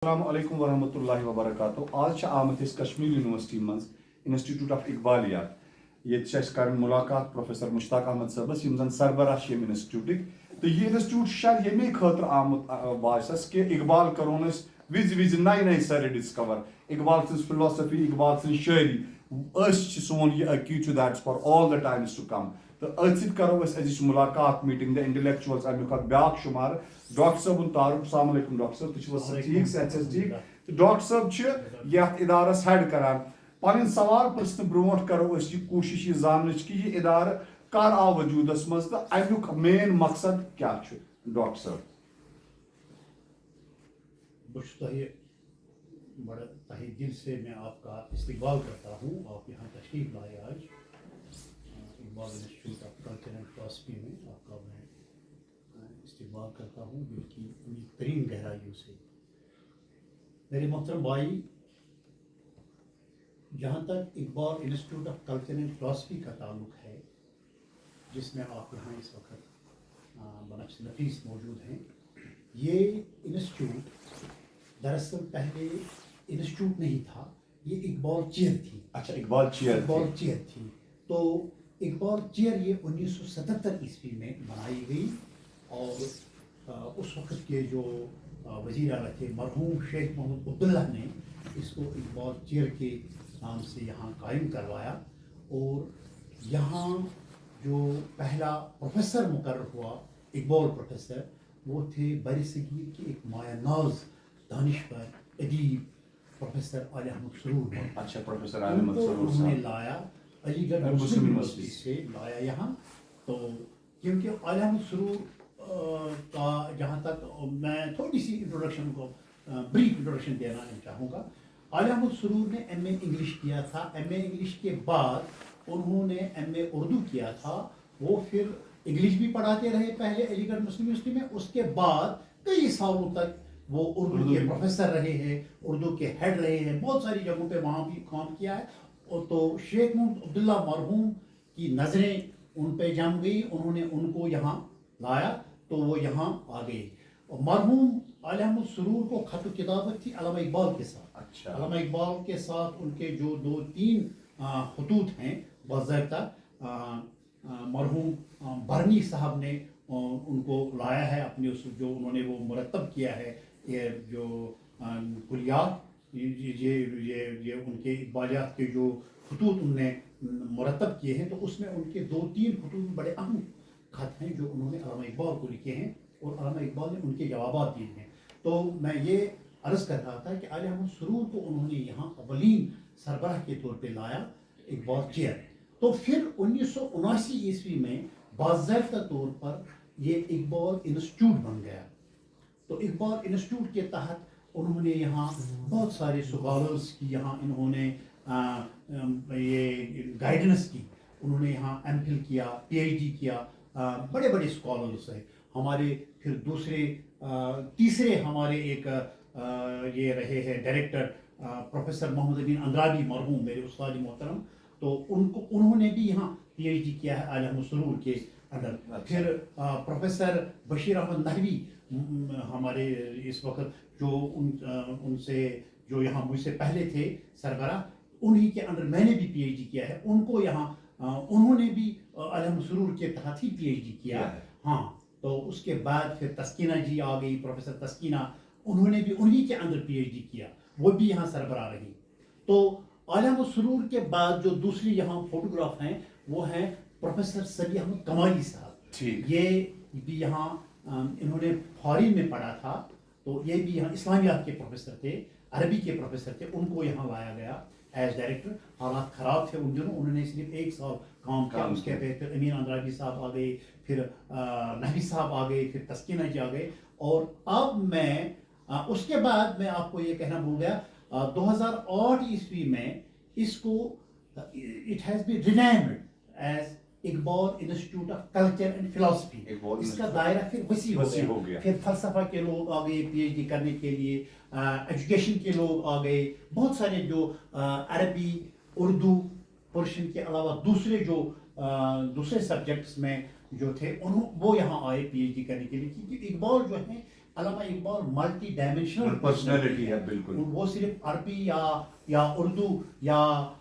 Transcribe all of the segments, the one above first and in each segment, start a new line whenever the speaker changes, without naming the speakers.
السلام علیکم ورحمۃ اللہ وبرکاتہ. آج آمت کشمیر یونیورسٹی مز انسٹیٹیوٹ آف اقبالیات یہ کرن ملاقات پروفیسر مشتاق احمد صبس یم زن سربراہ انسٹیٹیوٹک تو یہ انسٹیٹیوٹ شاید یمے خاطر آمت باعث کہ اقبال کرون وز نئی نئی سر ڈسکور اقبال سن فلاسفی اقبال سن شاعری سون یہ عقید that's for all the times to come تو ات کرو ازچ ملاقات میٹنگ دا انٹلیکچوئلز امیک بیاکھ شمار ڈاکٹر صٲبُن تعارف. السلام علیکم ڈاکٹر صٲب, تُہۍ چھِو حظ ٹھیک صحت چھِ ٹھیک. تو ڈاکٹر صٲب چھِ یتھ ادارس ہیڈ کران پنٕنۍ سوال پرژھنہٕ برونٛٹھ کرو أسۍ یہِ کوٗشش یہِ زاننٕچ کہ یہِ ادارٕ کر آو وجوٗدس منٛز تہٕ امیُک مین مقصد کیٛاہ چھُ. ڈاکٹر صٲب
بہٕ چھُس تۄہہِ بڑا تہہِ دل سے میں آپ کا استقبال کرتا ہوں. آپ یہاں تشریف لائے آج Iqbal institute of culture and philosophy میں آپ کا میں استقبال کرتا ہوں دل کی عمیق ترین گہرائیوں سے. میرے محترم بھائی, جہاں تک Iqbal institute of culture and philosophy کا تعلق ہے جس میں آپ یہاں اس وقت بنفس نفیس موجود ہیں, یہ انسٹیٹیوٹ دراصل پہلے انسٹیٹیوٹ نہیں تھا, یہ اقبال چیئر تھی.
اچھا, اقبال
چیئر تھی. تو اقبال چیئر یہ 1977 عیسوی میں بنائی گئی اور اس وقت کے جو وزیر اعلیٰ تھے مرحوم شیخ محمود عبداللہ نے اس کو اقبال چیئر کے نام سے یہاں قائم کروایا. اور یہاں جو پہلا پروفیسر مقرر ہوا اقبال پروفیسر وہ تھے بر صغیر کے ایک مایہ ناز دانشور ادیب پروفیسر علی احمد سرور.
اچھا, پروفیسر علی احمد سرور
انہوں نے لایا علی گڑھ مسلم یونیورسٹی سے لایا یہاں. تو کیونکہ علی احمد سرور کا جہاں تک میں تھوڑی سی انٹروڈکشن کو بریف انٹروڈکشن دینا چاہوں گا. علی احمد سرور نے ایم اے انگلش کیا تھا. ایم اے انگلش کے بعد انہوں نے ایم اے اردو کیا تھا. وہ پھر انگلش بھی پڑھاتے رہے پہلے علی گڑھ مسلم یونیورسٹی میں. اس کے بعد کئی سالوں تک وہ اردو کے پروفیسر رہے ہیں, اردو کے ہیڈ رہے ہیں, بہت ساری جگہوں پہ وہاں بھی کام کیا ہے. اور تو شیخ محمود عبداللہ مرحوم کی نظریں ان پہ جم گئی, انہوں نے ان کو یہاں لایا تو وہ یہاں آ گئے. اور مرحوم علی احمد سرور کو خط و کتابت تھی علامہ اقبال کے ساتھ.
اچھا,
علامہ اقبال کے ساتھ ان کے جو 2-3 خطوط ہیں باضابطہ مرحوم برنی صاحب نے ان کو لایا ہے اپنے اس جو انہوں نے وہ مرتب کیا ہے یہ جو کلیات یہ ان کے اقبالیات کے جو خطوط انہوں نے مرتب کیے ہیں. تو اس میں ان کے 2-3 خطوط بڑے اہم خط ہیں جو انہوں نے علامہ اقبال کو لکھے ہیں اور علامہ اقبال نے ان کے جوابات دیے ہیں. تو میں یہ عرض کر رہا تھا کہ علی احمد سرور کو انہوں نے یہاں اولین سربراہ کے طور پہ لایا اقبال چیئر. تو پھر 1979 عیسوی میں باضابطہ طور پر یہ اقبال انسٹیٹیوٹ بن گیا. تو اقبال انسٹیٹیوٹ کے تحت انہوں نے یہاں بہت سارے اسکالرس کی یہاں انہوں نے یہ گائیڈنس کی. انہوں نے یہاں ایم فل کیا, پی ایچ ڈی کیا. بڑے بڑے اسکالرس ہیں ہمارے. پھر تیسرے ہمارے ایک یہ رہے ہیں ڈائریکٹر پروفیسر محمد امین اندرابی مرحوم میرے استاد محترم. تو انہوں نے بھی یہاں پی ایچ ڈی کیا ہے علی احمد سرور کے اندر. پھر پروفیسر بشیر احمد نحوی ہمارے اس وقت جو ان سے جو یہاں مجھ سے پہلے تھے سربراہ, انہی کے اندر میں نے بھی پی ایچ ڈی کیا ہے. ان کو یہاں انہوں نے بھی علی احمد سرور کے تحت ہی پی ایچ ڈی کیا ہے. ہاں, تو اس کے بعد پھر تسکینہ جی آ گئی, پروفیسر تسکینہ, انہوں نے بھی انہی کے اندر پی ایچ ڈی کیا, وہ بھی یہاں سربراہ رہی. تو علی احمد سرور کے بعد جو دوسری یہاں فوٹوگراف ہیں وہ ہیں پروفیسر سبی احمد کمالی صاحب. یہ بھی یہاں انہوں نے فارن میں پڑھا تھا. تو یہ بھی یہاں اسلامیات کے پروفیسر تھے, عربی کے پروفیسر تھے. ان کو یہاں لایا گیا ایز ڈائریکٹر. حالات خراب تھے ان دنوں, انہوں نے صرف 1 سال کام کیا. اس کے بعد پھر امین اندرابی صاحب آ گئے, پھر نحوی صاحب آ گئے, پھر تسکینہ جی آ گئے. اور اب میں اس کے بعد میں آپ کو یہ کہنا بھول گیا 2008 عیسوی میں اس کو it has been renamed as Iqbal institute of culture and philosophy. اس کا دائرہ پھر وسیع ہو گیا. پھر فلسفہ کے لوگ آ گئے پی ایچ ڈی کرنے کے لیے, ایجوکیشن کے لوگ آ گئے, بہت سارے جو عربی اردو پرشین کے علاوہ دوسرے سبجیکٹس میں جو تھے وہ یہاں آئے پی ایچ ڈی کرنے کے لیے. کیونکہ اقبال جو ہیں علامہ اقبال ملٹی ڈائمینشنل
پرسنالٹی ہے بالکل.
وہ صرف عربی یا اردو یا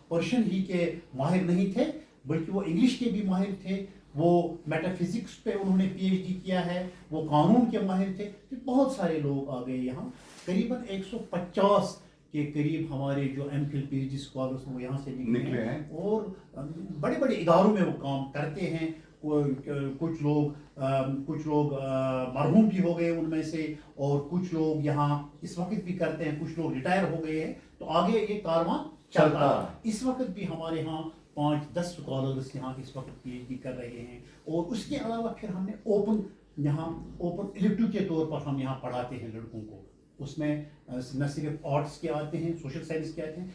پرشین ہی کے ماہر نہیں تھے بلکہ وہ انگلش کے بھی ماہر تھے. وہ میٹا فزکس پہ انہوں نے پی ایچ ڈی کیا ہے. وہ قانون کے ماہر تھے. بہت سارے لوگ آ گئے یہاں. قریباً 150 کے قریب ہمارے جو M Phil P H D scholars ہیں وہ یہاں سے نکلے ہیں اور بڑے بڑے اداروں میں وہ کام کرتے ہیں. کچھ لوگ مرحوم بھی ہو گئے ان میں سے اور کچھ لوگ یہاں اس وقت بھی کرتے ہیں. کچھ لوگ ریٹائر ہو گئے ہیں. تو آگے یہ کارواں چلتا ہے. اس وقت بھی ہمارے ہاں 5-10 اسکالرس یہاں اس وقت پی ایچ ڈی کر رہے ہیں. اور اس کے علاوہ پھر ہم نے اوپن الیکٹو کے طور پر ہم یہاں پڑھاتے ہیں لڑکوں کو. اس میں نہ صرف آرٹس کے آتے ہیں, سوشل سائنس کے آتے ہیں,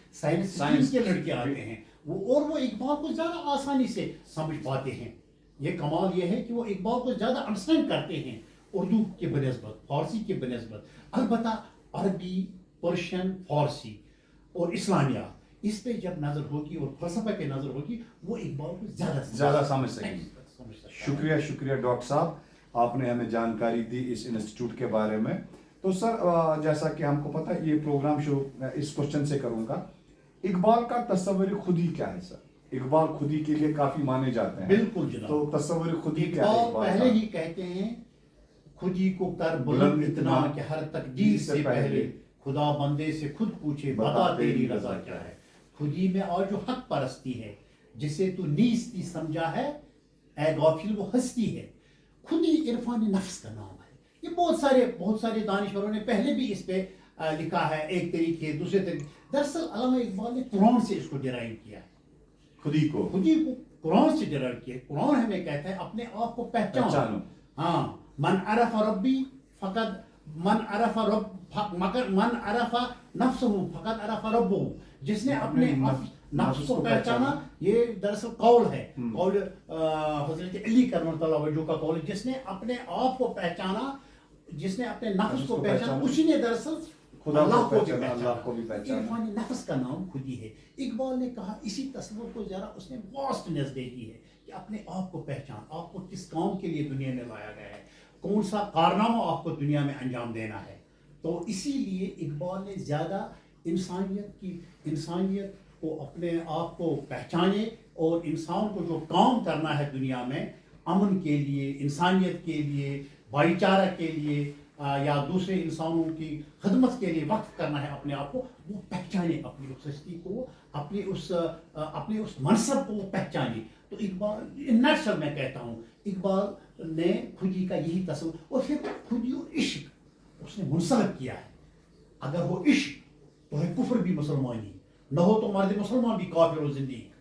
سائنس کے لڑکے آتے ہیں. وہ اقبال کو زیادہ آسانی سے سمجھ پاتے ہیں. یہ کمال یہ ہے کہ وہ اقبال کو زیادہ انڈرسٹینڈ کرتے ہیں اردو کے بنسبت, فارسی کے بنسبت. البتہ عربی, پرشین, فارسی اور اسلامیات اس پہ جب نظر ہوگی اور فلسفہ پہ نظر ہوگی وہ اقبال کو زیادہ سمجھ سکیں گے.
شکریہ ڈاکٹر صاحب, آپ نے ہمیں جانکاری دی اس انسٹیٹیوٹ کے بارے میں. تو سر جیسا کہ ہم کو پتہ ہے یہ پروگرام شو اس کوشچن سے کروں گا, اقبال کا تصور خودی کیا ہے سر؟ اقبال خودی کے لیے کافی مانے جاتے ہیں.
بالکل جناب.
تو تصور خودی کیا ہے؟
اقبال پہلے ہی کہتے ہیں خودی کو کر بلند اتنا کہ ہر تقدیر سے پہلے خدا بندے سے خود پوچھے بتا تیری رضا کیا ہے. خودی میں اور جو حق پرستی ہے جسے تو نیستی سمجھا ہے اے غافل وہ ہستی ہے. خودی عرفان نفس کا نام ہے. یہ بہت سارے دانشوروں نے پہلے بھی اس پہ لکھا ہے, ایک طریقے دوسرے طریقے. دراصل علامہ اقبال نے قرآن سے اس کو ڈرائیو کیا ہے. خودی کو قرآن سے ڈرائیو کیا ہے. قرآن ہمیں کہتا ہے اپنے آپ کو پہچانو. ہاں, من عرف ربی فقط من عرف نفسہ فقط عرف ربہ. جس نے اپنے نفس کو پہچانا, یہ دراصل قول ہے, قول حضرت علی کرم اللہ وجہ کا قول. جس نے اپنے آپ کو پہچانا, جس نے اپنے نفس کو پہچانا, اسی نے دراصل اللہ کو بھی پہچانا. عرفان نفس کا نام خودی ہے. اقبال نے کہا اسی تصور کو ذرا اس نے واسٹنس دے دی ہے کہ اپنے آپ کو پہچان, آپ کو کس کام کے لیے دنیا میں لایا گیا ہے, کون سا کارنامہ آپ کو دنیا میں انجام دینا ہے. تو اسی لیے اقبال نے زیادہ انسانیت کو اپنے آپ کو پہچانے اور انسان کو جو کام کرنا ہے دنیا میں امن کے لیے, انسانیت کے لیے, بھائی چارہ کے لیے یا دوسرے انسانوں کی خدمت کے لیے وقف کرنا ہے اپنے آپ کو, وہ پہچانے اپنی اس ہستی کو, اپنے اس منصب کو وہ پہچانے. تو اقبال نیچرل میں کہتا ہوں اقبال نے خودی کا یہی تصور, اور پھر خودی اور عشق اس نے منسلک کیا ہے. اگر ہو عشق تو ہے کفر بھی مسلمانی, نہ ہو تو مرد مسلمان بھی کافر و زندیق.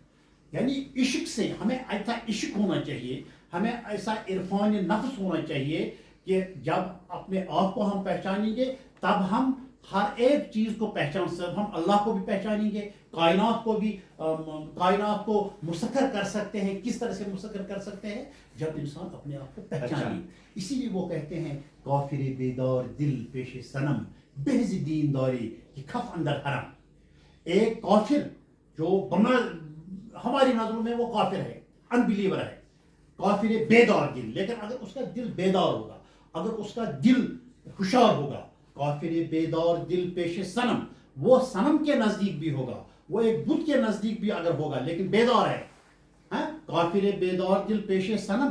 یعنی عشق سے ہمیں ایسا عشق ہونا چاہیے, ہمیں ایسا عرفان نفس ہونا چاہیے کہ جب اپنے آپ کو ہم پہچانیں گے تب ہم ہر ایک چیز کو پہچان سکتے. ہم اللہ کو بھی پہچانیں گے, کائنات کو مسخر کر سکتے ہیں. کس طرح سے مسخر کر سکتے ہیں؟ جب انسان اپنے آپ کو پہچانے. اسی لیے وہ کہتے ہیں کافر بیدار دل پیش صنم بہز دینداری کی کھف اندر حرم. ایک کافر جو ہماری نظروں میں وہ کافر ہے, انبلیور ہے, کافر بیدار دل. لیکن اگر اس کا دل بیدار ہوگا, اگر اس کا دل ہوشیار ہوگا, کافر بیدار دل پیش صنم, وہ صنم کے نزدیک بھی ہوگا, وہ ایک بت کے نزدیک بھی اگر ہوگا لیکن بیدار ہے. کافر بیدار دل پیش صنم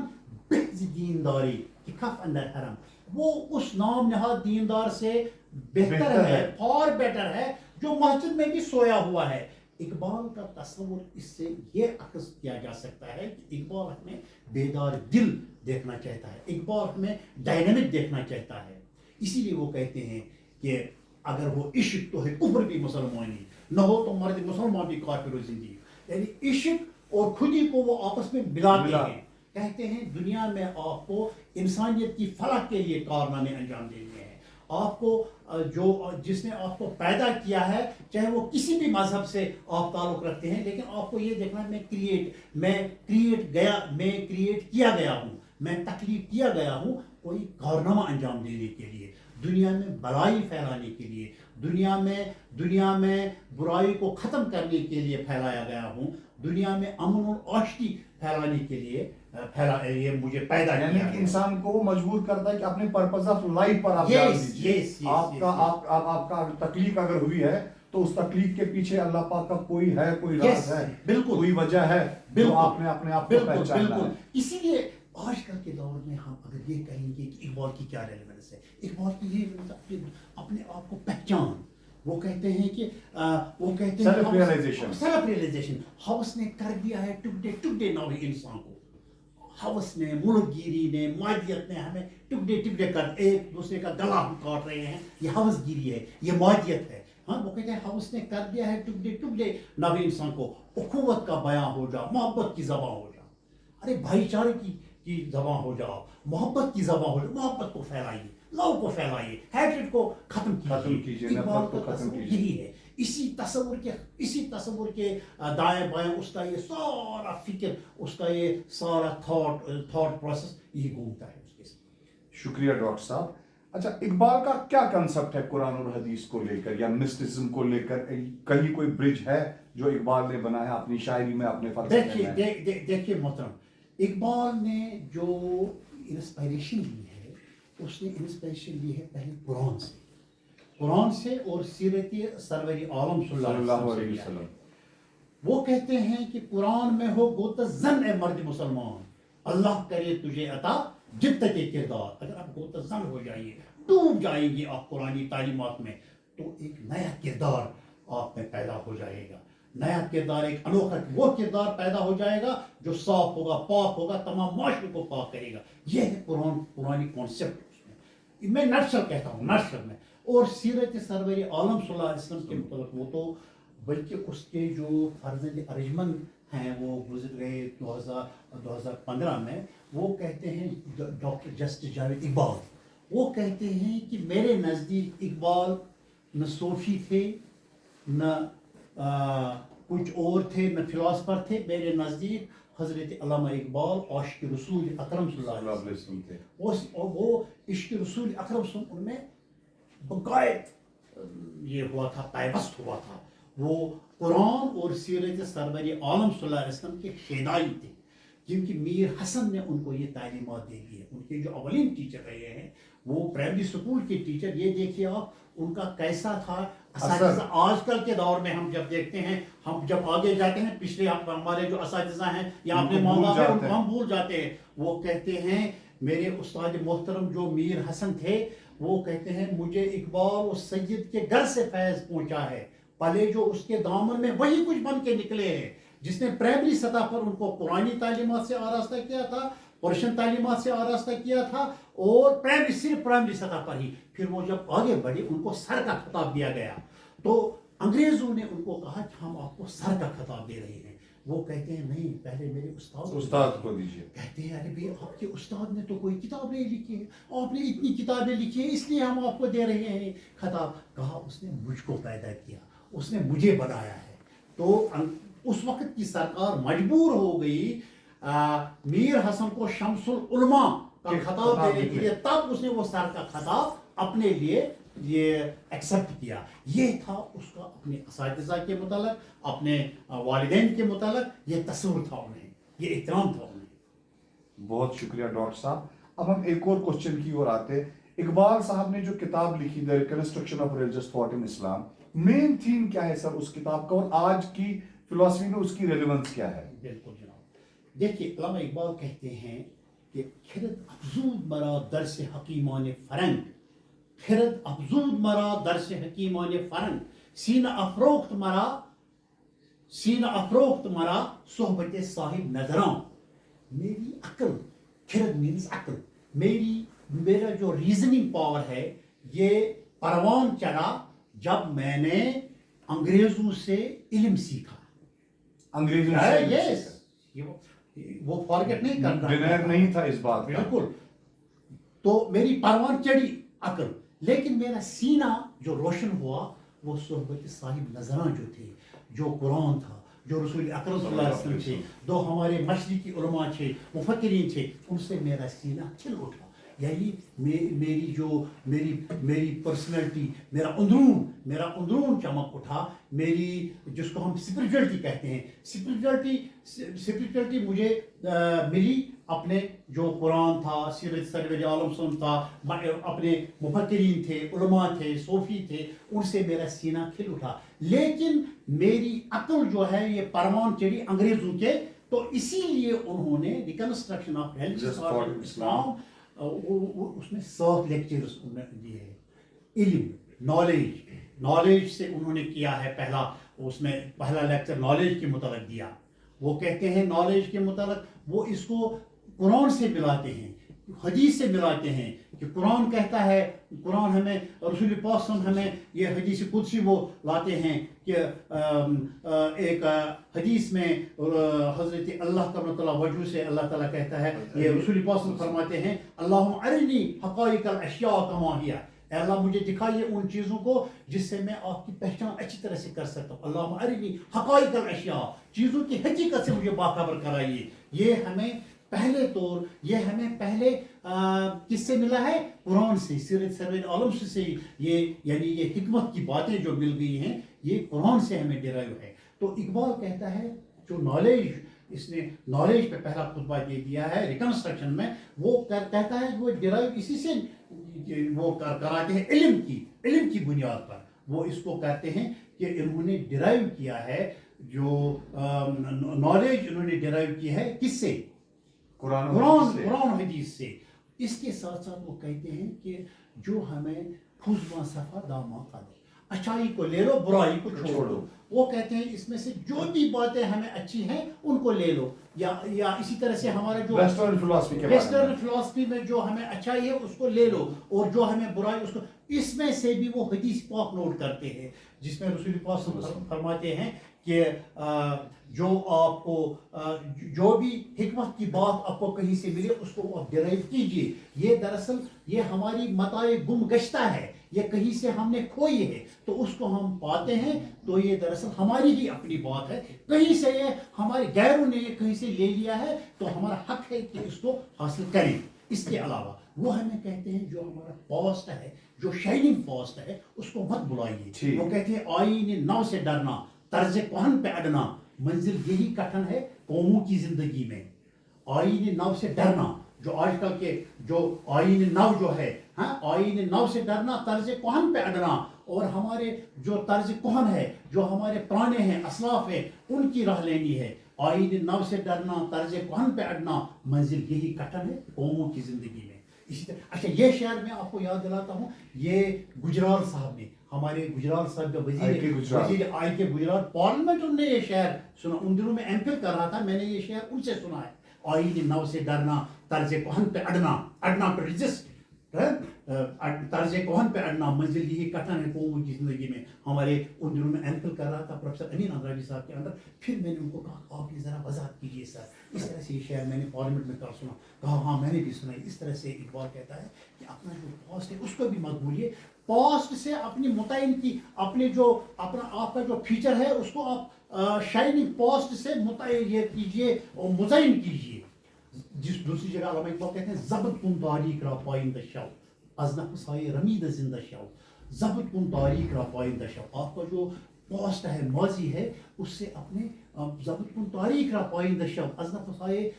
بہز دینداری کی کھف اندر حرم. وہ اس نام نہاد دیندار سے بہتر ہے, فار بیٹر ہے, جو مسجد میں بھی سویا ہوا ہے. اقبال کا تصور اس سے یہ عکس کیا جا سکتا ہے کہ اقبال ہمیں بیدار دل دیکھنا چاہتا ہے, اقبال ہمیں ڈائنامک دیکھنا چاہتا ہے. اسی لیے وہ کہتے ہیں کہ اگر وہ عشق تو ہے کفر بھی مسلمانی, نہ ہو تو مرد مسلمان بھی کافر و زندگی. یعنی عشق اور خودی کو وہ آپس میں ملاتے ہیں. کہتے ہیں دنیا میں آپ کو انسانیت کی فلاح کے لیے کارنامے انجام دینے ہیں. آپ کو جس نے آپ کو پیدا کیا ہے, چاہے وہ کسی بھی مذہب سے آپ تعلق رکھتے ہیں, لیکن آپ کو یہ دیکھنا میں کریٹ کیا گیا ہوں, میں تخلیق کیا گیا ہوں کوئی کارنامہ انجام دینے کے لیے, دنیا میں بھلائی پھیلانے کے لیے, دنیا میں برائی کو ختم کرنے کے لیے پھیلایا گیا ہوں, دنیا میں امن اور آشتی پھیلانے کے لیے پھیلا یہ مجھے پیدا
یعنی
کیا
کہ
ہے.
انسان کو وہ مجبور کرتا ہے کہ اپنے پرپز آف لائف پر آپ دھیان دیجیے. آپ کا تکلیف اگر ہوئی ہے تو اس تکلیف کے پیچھے اللہ پاک کا کوئی ہے, کوئی راز ہے,
بالکل
کوئی وجہ ہے جو آپ نے اپنے آپ کو پہچانا ہے.
اسی لیے آج کل کے دور میں ہم اگر یہ کہیں گے کہ اقبال کی کیا ریلیونس ہے, اقبال کی یہ اپنے آپ کو پہچان, وہ کہتے ہیں کہ وہ کہتے ہیں سیلف ریئلائزیشن. ہوس نے کر دیا ہے ٹکڑے ٹکڑے نوے انسان کو. ہوس نے, ملک گیری نے, مادیت نے ہمیں ٹکڑے ٹکڑے کر, ایک دوسرے کا گلا ہم کاٹ رہے ہیں. یہ ہوس گیری ہے, یہ مادیت ہے. ہاں وہ کہتے ہیں ہوس نے کر دیا ہے ٹکڑے ٹکڑے نوے انسان کو. اخوت کا بیاں ہو جا, محبت کی زباں ہو جا, ارے بھائی چارے کی زباں ہو جاؤ, محبت کی زباں ہو جاؤ, محبت کو پھیلائیے, لو کو پھیلائیے, ہیٹریڈ کو ختم کیجیے.
نفرت کو ختم کیجیے.
یہی ہے, اسی تصور کے دائیں بائیں اس کا یہ سارا فکر, اس کا یہ سارا تھاٹ پروسیس یہی گھومتا ہے اس کے ساتھ.
شکریہ ڈاکٹر صاحب. اچھا, اقبال کا کیا کنسپٹ ہے قرآن اور حدیث کو لے کر یا مسٹسزم کو لے کر؟ کہیں کوئی برج ہے جو اقبال نے بنایا اپنی شاعری میں, اپنے فلسفے میں؟
دیکھیے محترم, اقبال نے جو انسپائریشن لی ہے, اس نے انسپائریشن لی ہے پہلے قرآن سے اور سیرت سرور عالم صلی اللہ علیہ وسلم. وہ کہتے ہیں کہ قرآن میں ہو گوت زن اے مرد مسلمان, اللہ کرے تجھے عطا جدت کردار. اگر آپ گوت زن ہو جائیے, ڈوب جائیں گے آپ قرآنی تعلیمات میں, تو ایک نیا کردار آپ میں پیدا ہو جائے گا. نیا کردار, ایک انوکھا وہ کردار پیدا ہو جائے گا جو صاف ہوگا, پاک ہوگا, تمام معاشرے کو پاک کرے گا. یہ ہے قرآنی کانسیپٹ. میں نرسل کہتا ہوں, نرسل میں. اور سیرت سرور عالم صلی اللہ علیہ وسلم کے متعلق, وہ تو بلکہ اس کے جو فرزند ارجمند ہیں وہ گزر گئے 2015 میں, وہ کہتے ہیں ڈاکٹر جسٹس جاوید اقبال, وہ کہتے ہیں کہ میرے نزدیک اقبال نہ صوفی تھے, نہ کچھ اور تھے, نہ فلاسفر تھے. میرے نزدیک حضرت علامہ اقبال عاشق رسول اکرم صلی اللہ علیہ وسلم تھے. وہ عشق رسول اکرم صلی اللہ علیہ وسلم میں بقائد یہ ہوا تھا, پیوست ہوا تھا. وہ قرآن اور سیرت سرور عالم صلی اللہ علیہ وسلم کے شیدائی تھے, جن کی میر حسن نے ان کو یہ تعلیمات دے دی ہے. ان کے جو اولین ٹیچر رہے ہیں وہ پرائمری اسکول کے ٹیچر. یہ دیکھیے آپ ان کا کیسا تھا اساتذہ. آج کل کے دور میں ہم جب دیکھتے ہیں, ہم جب آگے جاتے ہیں, پچھلے ہمارے جو اساتذہ ہیں یا اپنے ماں باپ ہیں, ان کو ہم بھول جاتے ہیں. وہ کہتے ہیں, میرے استاد محترم جو میر حسن تھے, وہ کہتے ہیں مجھے اقبال و سید کے گھر سے فیض پہنچا ہے. پلے جو اس کے دامن میں وہی کچھ بن کے نکلے ہیں, جس نے پرائمری سطح پر ان کو قرآنی تعلیمات سے آراستہ کیا تھا, پرشن تعلیمات سے آراستہ کیا تھا, اور صرف پرائمری سطح پر ہی. پھر وہ جب آگے بڑھے, ان کو سر کا خطاب دیا گیا, تو انگریزوں نے ان کو کہا کہ ہم آپ کو سر کا خطاب دے رہے ہیں. وہ کہتے ہیں نہیں, پہلے میرے استاد
کو دیجیے.
کہتے ہیں ارے بھائی آپ کے استاد نے تو کوئی کتاب نہیں لکھی ہے, آپ نے اتنی کتابیں لکھی ہیں, اس لیے ہم آپ کو دے رہے ہیں خطاب. کہا اس نے مجھ کو پیدا کیا, اس نے مجھے بنایا ہے. تو اس وقت کی سرکار مجبور ہو گئی میر حسن کو شمس العلماء کا خطاب دینے کے لیے, تب اس نے وہ سر کا خطاب اپنے لیے یہ ایکسیپٹ کیا. یہ تھا اس کا اپنے اساتذہ کے متعلق, اپنے والدین کے متعلق یہ تصور تھا انہیں, یہ احترام تھا انہیں.
بہت شکریہ ڈاکٹر صاحب. اب ہم ایک اور کوشچن کی اور آتے. اقبال صاحب نے جو کتاب لکھی the reconstruction of religious thought in Islam, main theme کیا ہے سر اس کتاب کا, اور آج کی فلاسفی میں اس کی ریلیونس کیا ہے؟
بالکل جناب, دیکھیے علامہ اقبال کہتے ہیں کہ خرد افزود مرا درس حکیمان فرنگ, خرد افزود مرا درس حکیمان فرنگ, سینہ افروخت مرا صحبت صاحب نظراں. میری عقل, خرد مینز عقل, میرا جو ریزننگ پاور ہے یہ پروان چڑھا جب میں نے انگریزوں سے علم سیکھا.
انگریزوں سے
یس, وہ فارگیٹ نہیں کرنا,
ڈینر نہیں تھا اس بات کا.
بالکل. تو میری پروان چڑھی عقل, لیکن میرا سینہ جو روشن ہوا وہ صحبت صاحب نظراں جو تھے, جو قرآن تھا, جو رسول اکرم صلی اللہ علیہ وسلم تھے, جو ہمارے مشرقی علماء تھے, مفکرین تھے, ان سے میرا سینہ کھل اٹھا. یعنی میری پرسنالٹی، میرا اندرون چمک اٹھا، میری جس کو ہم اسپرچولیٹی کہتے ہیں، اسپرچولیٹی مجھے ملی اپنے جو قرآن تھا، سیرت سرور عالم سن تھا، اپنے مفکرین تھے، علماء تھے، صوفی تھے، ان سے میرا سینہ کھل اٹھا. لیکن میری عقل جو ہے یہ پروان چڑھی انگریزوں کے، تو اسی لیے انہوں نے ریکنسٹرکشن آف اسلام اس میں 7 لیکچرز دیے ہیں. علم، نالج سے انہوں نے کیا ہے پہلا لیکچر نالج کے متعلق دیا. وہ کہتے ہیں نالج کے متعلق وہ اس کو قرآن سے ملاتے ہیں، حدیث سے ملاتے ہیں کہ قرآن کہتا ہے، قرآن ہمیں، رسول پاک صلی اللہ علیہ وسلم ہمیں یہ حدیث قدسی وہ لاتے ہیں کہ ایک حدیث میں حضرت اللہ تعالیٰ وجہ سے اللہ تعالیٰ کہتا ہے، یہ رسول پاک صلی اللہ علیہ وسلم فرماتے ہیں اللہم ارنی حقائق الاشیاء کما ہی، اے اللہ مجھے دکھائیے ان چیزوں کو جس سے میں آپ کی پہچان اچھی طرح سے کر سکتا ہوں. اللہم ارنی حقائق الاشیاء، چیزوں کی حقیقت سے مجھے باخبر کرائیے. یہ ہمیں پہلے کس سے ملا ہے؟ قرآن سے، سیرت سرور عالم سے. یعنی یہ حکمت کی باتیں جو مل گئی ہیں یہ قرآن سے ہمیں ڈرائیو ہے. تو اقبال کہتا ہے جو نالج، اس نے نالج پہ پہلا خطبہ دے دیا ہے ریکنسٹرکشن میں، وہ کہتا ہے وہ ڈرائیو اسی سے وہ کراتے ہیں علم کی بنیاد پر. وہ اس کو کہتے ہیں کہ انہوں نے ڈرائیو کیا ہے جو نالج انہوں نے ڈرائیو کی ہے کس سے؟ قرآن حدیث سے. اس کے ساتھ ساتھ وہ کہتے ہیں کہ جو ہمیں خزواں صفا داماں قدر، اچھائی کو لے لو، برائی کو چھوڑو. وہ کہتے ہیں اس میں سے جو بھی باتیں ہمیں اچھی ہیں ان کو لے لو، یا اسی طرح سے ہمارا جو ویسٹرن فلسفی میں جو ہمیں اچھائی ہے اس کو لے لو، اور جو ہمیں برائی اس کو. اس میں سے بھی وہ حدیث پاک نوٹ کرتے ہیں جس میں رسول پاک صلی اللہ علیہ وسلم فرماتے ہیں کہ جو آپ کو جو بھی حکمت کی بات آپ کو کہیں سے ملے اس کو آپ ڈرائیو کیجئے. یہ دراصل یہ ہماری متاع گم گشتہ ہے، یہ کہیں سے ہم نے کھوئی ہے، تو اس کو ہم پاتے ہیں تو یہ دراصل ہماری ہی اپنی بات ہے. کہیں سے یہ ہمارے غیروں نے یہ کہیں سے لے لیا ہے تو ہمارا حق ہے کہ اس کو حاصل کریں. اس کے علاوہ وہ ہمیں کہتے ہیں جو ہمارا پاسٹ ہے، جو شائننگ پاسٹ ہے، اس کو مت بلائیے. وہ کہتے ہیں آئین نو سے ڈرنا، طرز کہن پہ اڑنا، منزل یہی کٹھن ہے قوموں کی زندگی میں. آئین نو سے ڈرنا، جو آج کل کے جو آئین نو جو ہے، آئین نو سے ڈرنا، طرز کہن پہ اڑنا، اور ہمارے جو طرز کہن ہے، جو ہمارے پرانے ہیں، اسلاف ہیں، ان کی راہ لینی ہے. آئین نو سے ڈرنا، طرز کہن پہ اڑنا، منزل یہی کٹھن ہے قوموں کی زندگی میں. اسی طرح اچھا یہ شعر میں آپ کو یاد دلاتا ہوں، یہ گجرال صاحب نے، ہمارے گجرال صاحب جو وزیر آئی کے گجرات پارلیمنٹ، انہوں نے یہ شعر سنا. ان دنوں میں ایم فل کر رہا تھا، میں نے یہ شعر ان سے سنا ہے. آئین نو سے ڈرنا، طرز کہن پہ اڑنا ٹو ریزسٹ، طرز کہن پہ اڑنا، منزل یہی کٹھن ہے قوموں کی زندگی میں. ہمارے ان دنوں میں ایم فل کر رہا تھا پروفیسر امین اندرابی صاحب کے اندر. پھر میں نے ان کو کہا آپ یہ ذرا وضاحت کیجیے سر. اس طرح سے یہ شعر میں نے پارلیمنٹ میں کل سنا. کہا ہاں میں نے بھی سنا. اس طرح سے اقبال کہتا ہے کہ اپنا جو پاسٹ ہے اس کو بھی مت بھولیے. پاسٹ سے اپنی متعین کی اپنے جو اپنا آپ کا جو فیچر ہے اس کو آپ شائننگ پاسٹ سے متعین کیجیے اور مزین کیجیے. جس دوسری جگہ علامہ اقبال کہتے ہیں ضبط کن تاریخ را پائندہ شو از نفس ہائے رمیدہ زندہ شو. ضبط کن تاریخ را پائندہ شو، آپ کا جو پاسٹ ہے، ماضی ہے، اس سے اپنے ضبط کن تاریخ را پائندہ شو از نفس ہائے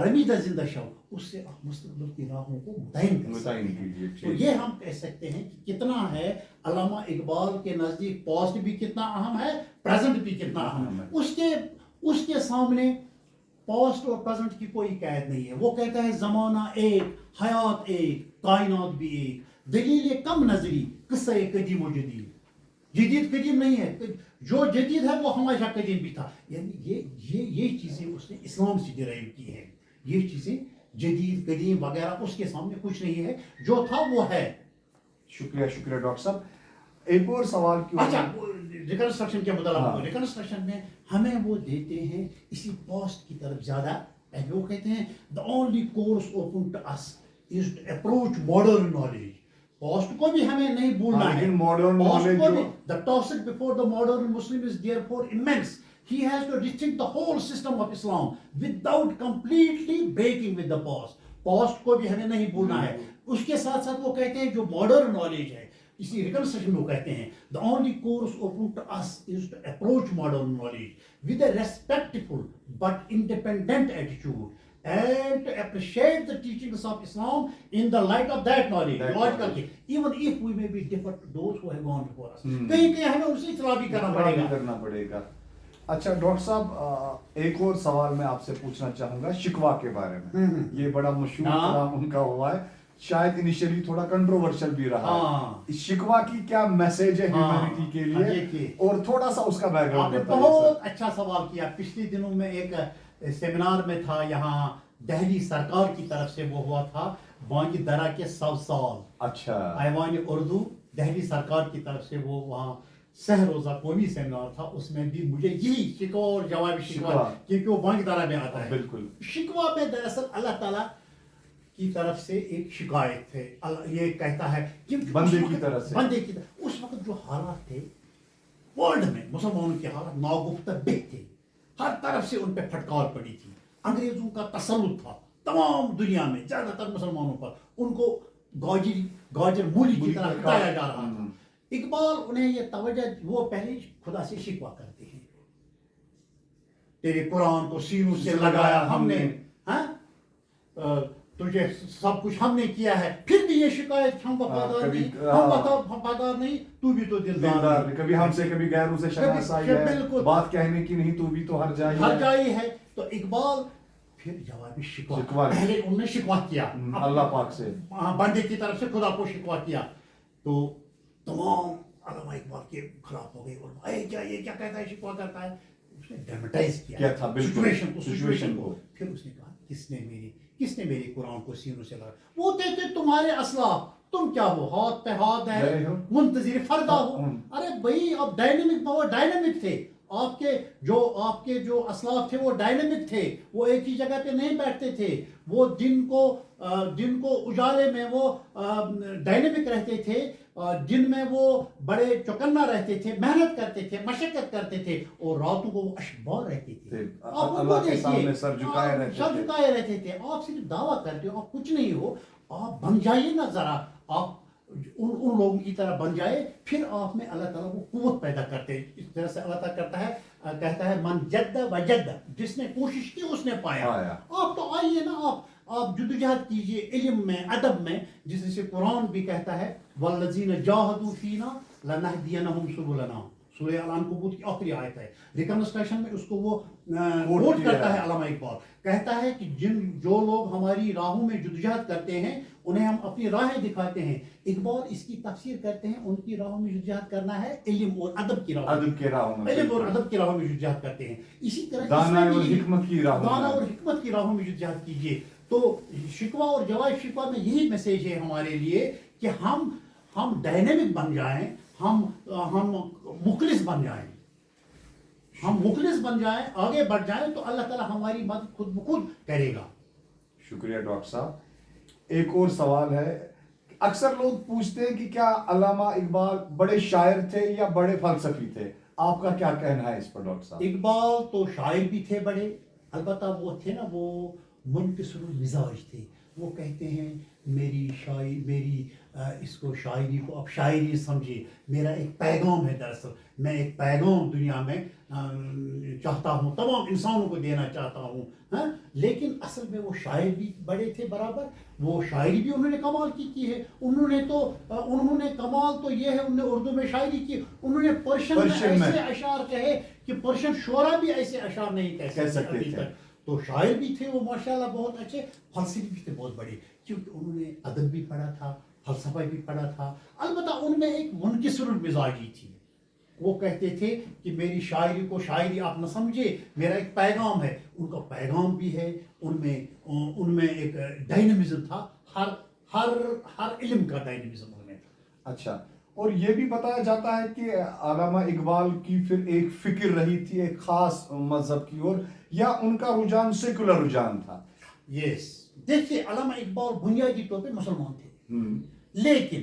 رمیدہ زندہ شو، اس سے آپ مستقبل کی راہوں کو متعین کر سکتے ہیں. تو یہ ہم کہہ سکتے ہیں کہ کتنا ہے علامہ اقبال کے نزدیک پاسٹ بھی کتنا اہم ہے، پریزنٹ بھی کتنا اہم ہے. اس کے سامنے پاسٹ اور پریزنٹ کی کوئی قید نہیں ہے. وہ کہتا ہے زمانہ ایک، حیات ایک، کائنات بھی ایک، دلیل کم نظری، قصہ قدیم و جدید. جدید قدیم نہیں ہے، جو جدید ہے وہ ہمیشہ قدیم بھی تھا. یعنی یہ چیزیں اس نے اسلام سے ڈرائیو کی ہے. یہ چیزیں جدید قدیم وغیرہ اس کے سامنے کچھ نہیں ہے، جو تھا وہ ہے.
شکریہ ڈاکٹر صاحب. ایک اور سوال کیوں؟
اچھا ریکنسٹرکشن کے مطلب ریکنسٹرکشن میں ہمیں وہ دیتے ہیں اسی پاسٹ کی طرف زیادہ. پہلے وہ کہتے ہیں the only course open to us is to approach modern knowledge. Past کو بھی ہمیں نہیں بھولنا ہے. پاسٹ کو بھی the task before the modern Muslim is therefore immense. He has to rethink the whole system of Islam without completely breaking with the past. Past کو بھی ہمیں نہیں بھولنا ہے. اس کے ساتھ ساتھ وہ کہتے ہیں جو ماڈرن نالج ہے, اسی ریکنسٹرکشن کو کہتے ہیں, the only course open to us is to approach modern knowledge with a respectful but independent attitude and to appreciate the teachings of Islam in the light of that knowledge. Logical, even if we may be different to those who have gone before us. کہیں کہیں ہمیں ان سے اطلاع بھی کرنا پڑے گا.
اچھا doctor صاحب ایک اور سوال میں آپ سے پوچھنا چاہوں گا شکوہ کے بارے میں. یہ بڑا مشہور کلام ان کا ہوا ہے, شاید انیشلی تھوڑا کنٹروورشل بھی رہا ہے. شکوہ کی کیا میسج ہے ہیومینٹی کے لیے, اور تھوڑا سا اس کا بیک گراؤنڈ
بتائیے. بہت اچھا سوال کیا. پچھلے دنوں میں ایک سیمینار میں تھا یہاں دہلی سرکار کی طرف سے, وہ ہوا تھا بانگی درہ کے 100 سال.
اچھا,
ایوان اردو دہلی سرکار کی طرف سے وہ وہاں سہ روزہ قومی سیمینار تھا. اس میں بھی مجھے یہی شکوہ اور جواب شکوہ, کیونکہ وہ بانگی درہ میں آتا ہے.
بالکل.
شکوہ میں دراصل اللہ تعالیٰ کی طرف سے ایک شکایت ہے. یہ کہتا ہے
بندے کی طرف سے,
بندے کی طرف. اس وقت جو حالات تھے ورلڈ میں, مسلمانوں کے حالات ناگفتہ بے تھے. ہر طرف سے ان پہ پھٹکار پڑی تھی. انگریزوں کا تسلط تھا تمام دنیا میں, زیادہ تر مسلمانوں پر. ان کو گاجر مولی کی طرح ہٹایا جا رہا تھا. اقبال انہیں یہ توجہ, وہ پہلے خدا سے شکوہ کرتے ہیں, تیرے قرآن کو سینوں سے لگایا ہم نے, تجھے سب کچھ ہم نے کیا ہے, پھر بھی یہ شکایت ہم وفادار نہیں, ہم وفادار نہیں, تو بھی تو دلدار نہیں.
کبھی ہم سے کبھی غیروں سے شناسائی ہے, بات کہنے کی نہیں, تو بھی تو ہر
جائی ہے. تو اقبال پھر جوابی شکوہ, پہلے انہوں نے شکوہ کیا
اللہ پاک سے,
بندے کی طرف سے خدا کو شکوہ کیا. تو تمام علامہ اقبال کے خلاف ہو گئی, اور یہ کیا کہتا ہے, شکوہ کرتا ہے. اس نے ڈرامٹائز کیا
تھا
سچویشن کو. پھر اس نے کہا کس نے میری قرآن کو سینوں سے لگا. وہ کہتے تمہارے اسلاف, تم کیا ہو, ہاتھ پہ ہاتھ ہے, منتظر فردا ہو. ارے بھائی اب ڈائنامک تھے آپ کے جو اسلاف تھے, وہ ڈائنامک تھے, وہ ایک ہی جگہ پہ نہیں بیٹھتے تھے. وہ دن کو اجالے میں وہ ڈائنامک رہتے تھے, دن میں وہ بڑے چوکنا رہتے تھے, محنت کرتے تھے, مشقت کرتے تھے, اور راتوں کو وہ اشبار رہتے تھے. آپ ان کو دیکھیے, سر جھکائے رہتے تھے. آپ صرف دعویٰ کرتے ہو, آپ کچھ نہیں ہو. آپ بن جائیے نا ذرا, آپ ان لوگوں کی طرح بن جائے, پھر آپ میں اللہ تعالیٰ کو قوت پیدا کرتے ہیں. اس طرح سے اللہ تعالیٰ کہتا ہے من جد وجد, جس نے کوشش کی اس نے پایا. آپ تو آئیے نا, آپ جدوجہد کیجئے علم میں, ادب میں, جس سے قرآن بھی کہتا ہے والذین جاہدوا فینا لنہدینہم سبلنا. سورہ العنکبوت کی آخری آیت ہے. ریکنسٹریکشن میں اس کو وہ کوٹ کرتا ہے علامہ اقبال. کہتا ہے کہ جو لوگ ہماری راہوں میں جدوجہد کرتے ہیں انہیں ہم اپنی راہیں دکھاتے ہیں. اقبال اس کی تفسیر کرتے ہیں, ان کی راہوں میں جدوجہد کرنا ہے علم اور ادب کی راہوں میں, علم اور ادب کی راہوں میں جدوجہد کرتے ہیں. اسی طرح
دانا اور حکمت
کی راہوں میں جدوجہد کیجیے. تو شکوہ اور جواب شکوہ میں یہی میسیج ہے ہمارے لیے کہ ہم ڈائنامک بن جائیں, ہم مخلص بن جائیں, آگے بڑھ جائیں, تو اللہ تعالیٰ ہماری مدد خود بخود کرے گا.
شکریہ ڈاکٹر صاحب. ایک اور سوال ہے, اکثر لوگ پوچھتے ہیں کہ کیا علامہ اقبال بڑے شاعر تھے یا بڑے فلسفی تھے, آپ کا کیا کہنا ہے اس پر ڈاکٹر صاحب؟
اقبال تو شاعر بھی تھے بڑے, البتہ وہ تھے نا, وہ منکسر المزاج تھے. وہ کہتے ہیں میری اس کو شاعری کو اب شاعری سمجھے, میرا ایک پیغام ہے. دراصل میں ایک پیغام دنیا میں چاہتا ہوں, تمام انسانوں کو دینا چاہتا ہوں. لیکن اصل میں وہ شاعر بھی بڑے تھے برابر. وہ شاعری بھی انہوں نے کمال کی ہے. انہوں نے کمال تو یہ ہے, انہوں نے اردو میں شاعری کی, انہوں نے پرشین میں ایسے اشعار کہے کہ پرشین شعراء بھی ایسے اشعار نہیں کہہ سکتے تھے. تو شاعر بھی تھے وہ ماشاءاللہ بہت اچھے, فلسفی بھی تھے بہت بڑے, کیونکہ انہوں نے ادب بھی پڑھا تھا, فلسفہ بھی پڑھا تھا. البتہ ان میں ایک منکسر المزاجی تھی. وہ کہتے تھے کہ میری شاعری کو شاعری آپ نہ سمجھے, میرا ایک پیغام ہے. ان کا پیغام بھی ہے, ان میں ایک ڈائنامزم تھا, ہر علم کا ڈائنامزم ان میں تھا.
اچھا, اور یہ بھی بتایا جاتا ہے کہ علامہ اقبال کی پھر ایک فکر رہی تھی ایک خاص مذہب کی اور, یا ان کا رجحان سیکولر رجحان تھا؟
یس, دیکھیے علامہ اقبال بنیادی طور پہ مسلمان تھے, لیکن